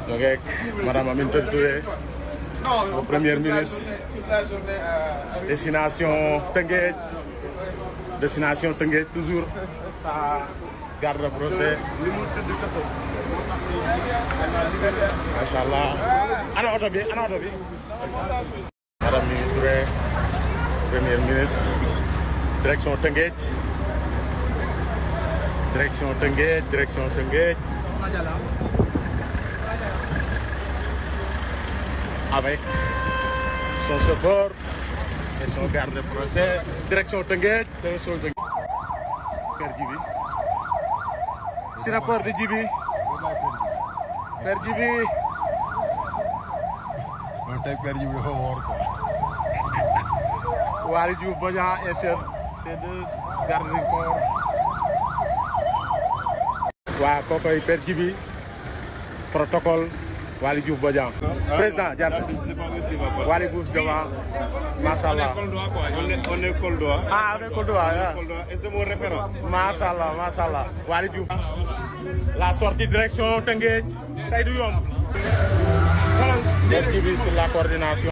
Donc Madame Aminata Touré, le Premier ministre. Destination teunguéth. Destination teunguéth, toujours sa garde de procès. Machallah. Ana oto bi. Madame Mimi Touré, Premier ministre. Direction teunguéth. Direction Teungueth. Avec son chauffeur et son garde de procès. Direction Teungueth. Père Djibi. Si rapport de Djibi. Père Djibi. Non, tey Père Djibi dafa woor quoi. Waly Diouf Bodian et ses deux gardes du corps. Waaw kookoy Père Djibi protocole Waly Diouf Bodian. Président Diatta. Waly Diouf Bodian. Machallah. On est Koldoa. Ah, on est Koldoa. Et c'est mon référent. Machallah. Waly Diouf. La sortie direction Teunguéth. Tey du yomb. Père Djibi sur la coordination.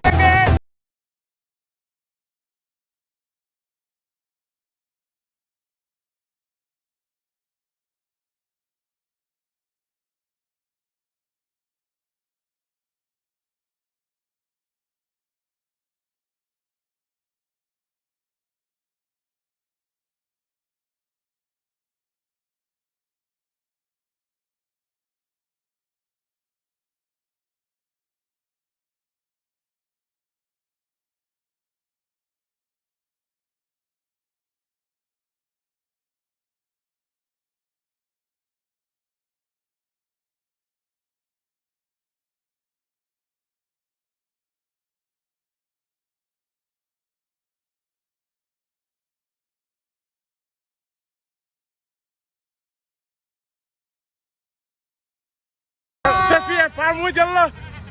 C'est fait, par mu jël la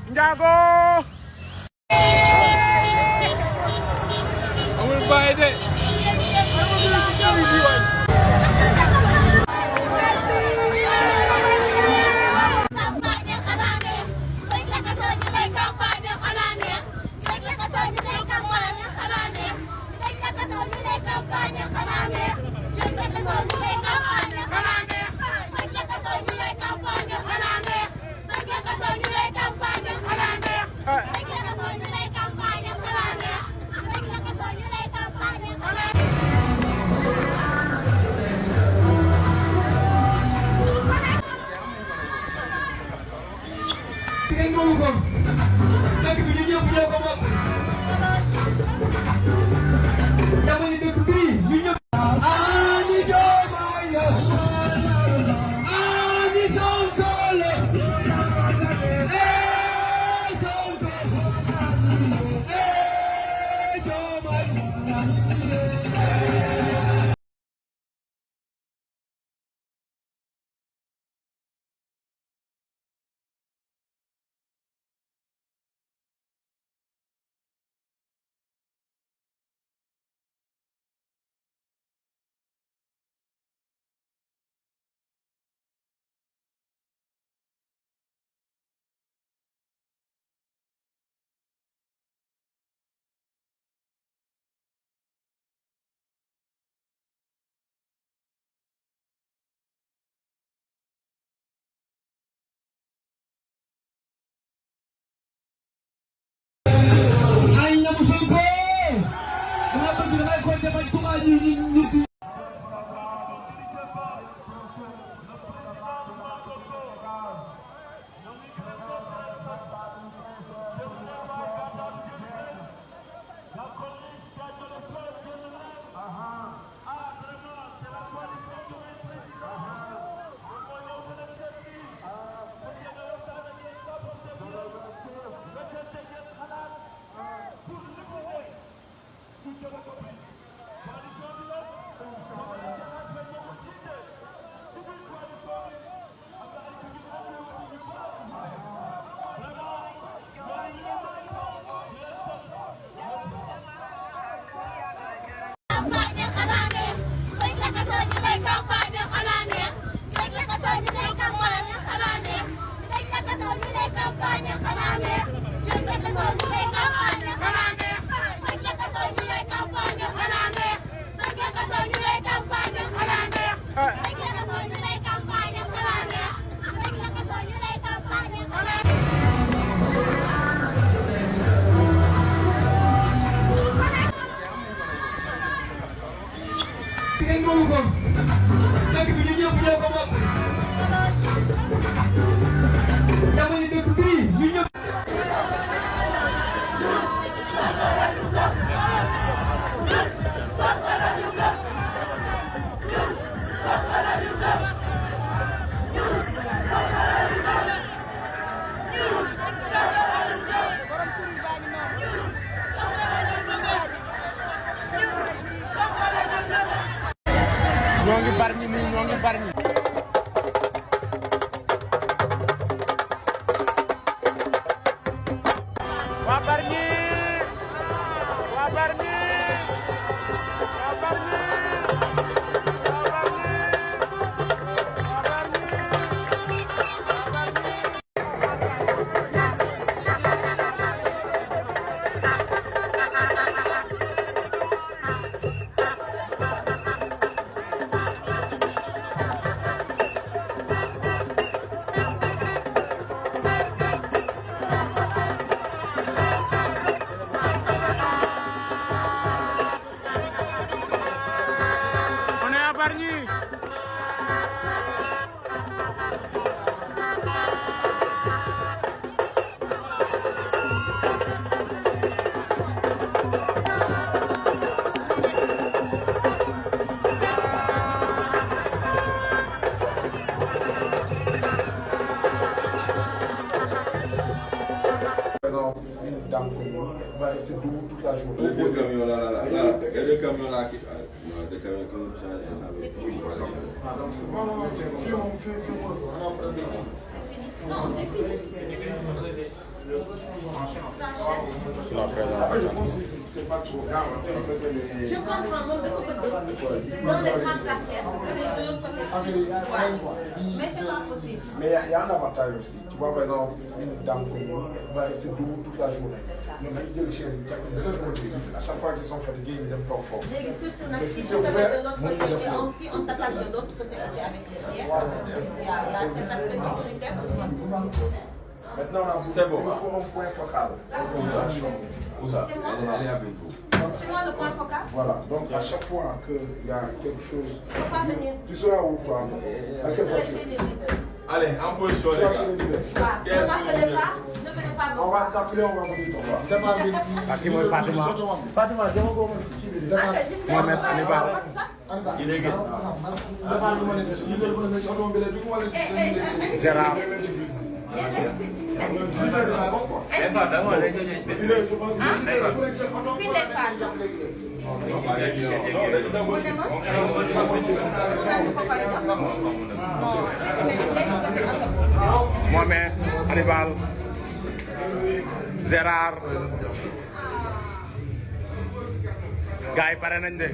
Ndiago. Amul bàyyi de. ñoo ngi Bargny nii ñoo ngi Bargny. waa Bargny waa Bargny waa Bargny waa Bargny waa Bargny. Bargny. C'est doux toute la journée. Les deux camions là, il y a deux camions là qui. Non, des camions comme ça, Ah, donc c'est bon, on Non, c'est fini. Sur la présence. je pense que c'est pas trop grave. Je comprends, mon de côté dans les grandes artères, les deux côtés. Mais c'est pas possible. Mais il y a un avantage aussi. Tu vois, par exemple, une dame comme moi, c'est doux toute la journée. Mais il y a des chaises, il y a comme ça, à chaque fois qu'ils sont fatigués, ils n'aiment pas fort. Mais si tu te mets de l'autre côté et aussi on t'attaque de l'autre côté aussi avec derrière, il y a cet aspect sécuritaire aussi. Maintenant, on a c'est bon, il faut un point focal. Où ça? Elle est avec vous. C'est moi le point focal. Voilà, donc à chaque fois qu'il y a quelque chose. Il ne faut pas venir. Tu seras où, toi? À quelle Je voiture? serai chez les leaders. Allez, en position, Tu les vas gars. chez les leaders. Ne m'appelez pas, ne venez pas me On voir. va t'appeler, on va vous dire ton nom. ak ki mooy Fatima. Fatima, dama ko mën si kii bi. Mohamed Hannibal. Il est gay. Gérard. Mohamed Hannibal. Gérard. gars yi pare nañ de.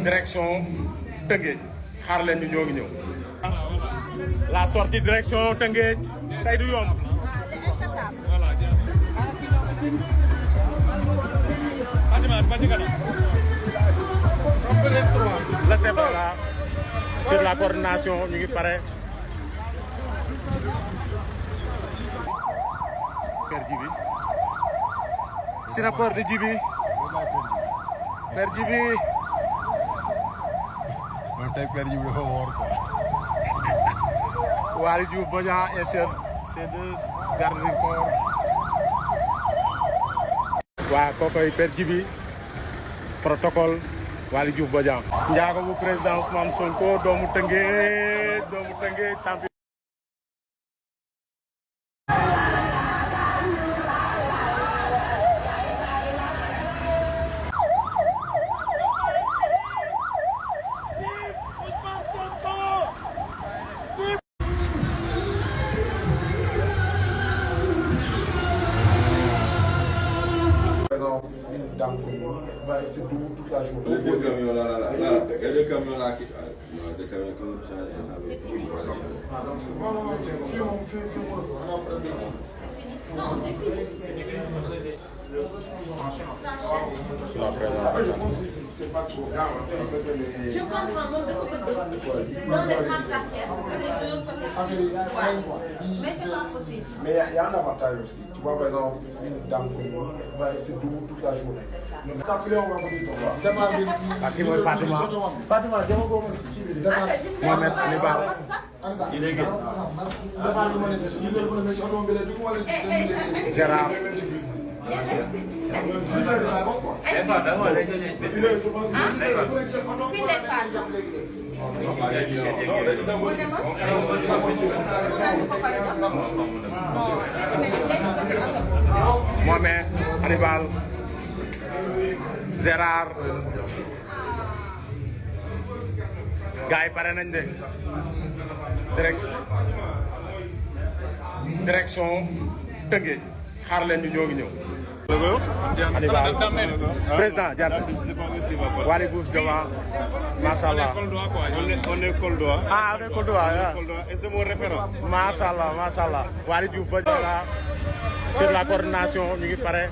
direction Teunguéth xaar leen ñu ñoo ngi ñëw. la sortie direction Teunguéth tey du yomb. Le chef là sur la coordination ñu ngi pare. Père Djibi si rapport de Djibi Père Djibi. Man tey Père Djibi dafa woor quoi. Waly Diouf Bodian et ses deux gardes du corps. waa kookoy Père Djibi protocole Waly Diouf Bodian. njaago bu président Ousmane Sonko doomu Teunguéth champion. C'est doux toute la journée. Les deux camions là, il y a deux camions là qui. Non, des camions comme ça, C'est fini. Ah, donc c'est bon. Non, c'est fini. Sur la présence. Après, je pense que c'est pas trop grave. Je comprends moom dafa bëgg dans les grandes artères, les deux côtés. Mais c'est pas possible. Mais il y a un avantage aussi. Tu vois, par exemple, une dame comme moi, va rester debout toute la journée. Donc, t'appeler, on va vous dire ton roi. Qui mooy Fatima. Mohamed Hannibal. Il est gay. Gérard. Mohamed Hannibal. Gérard. gars yi pare nañ de direction Teunguéth xaar leen ñu ñoo ngi ñëw. Hannibal président Diatta Waly Diouf Dioma macha allah. On est Koldoa. Ah, on est Koldoa. Et c'est mon référent. Macha allah macha allah Waly Diouf ba sur la coordination ñu ngi pare.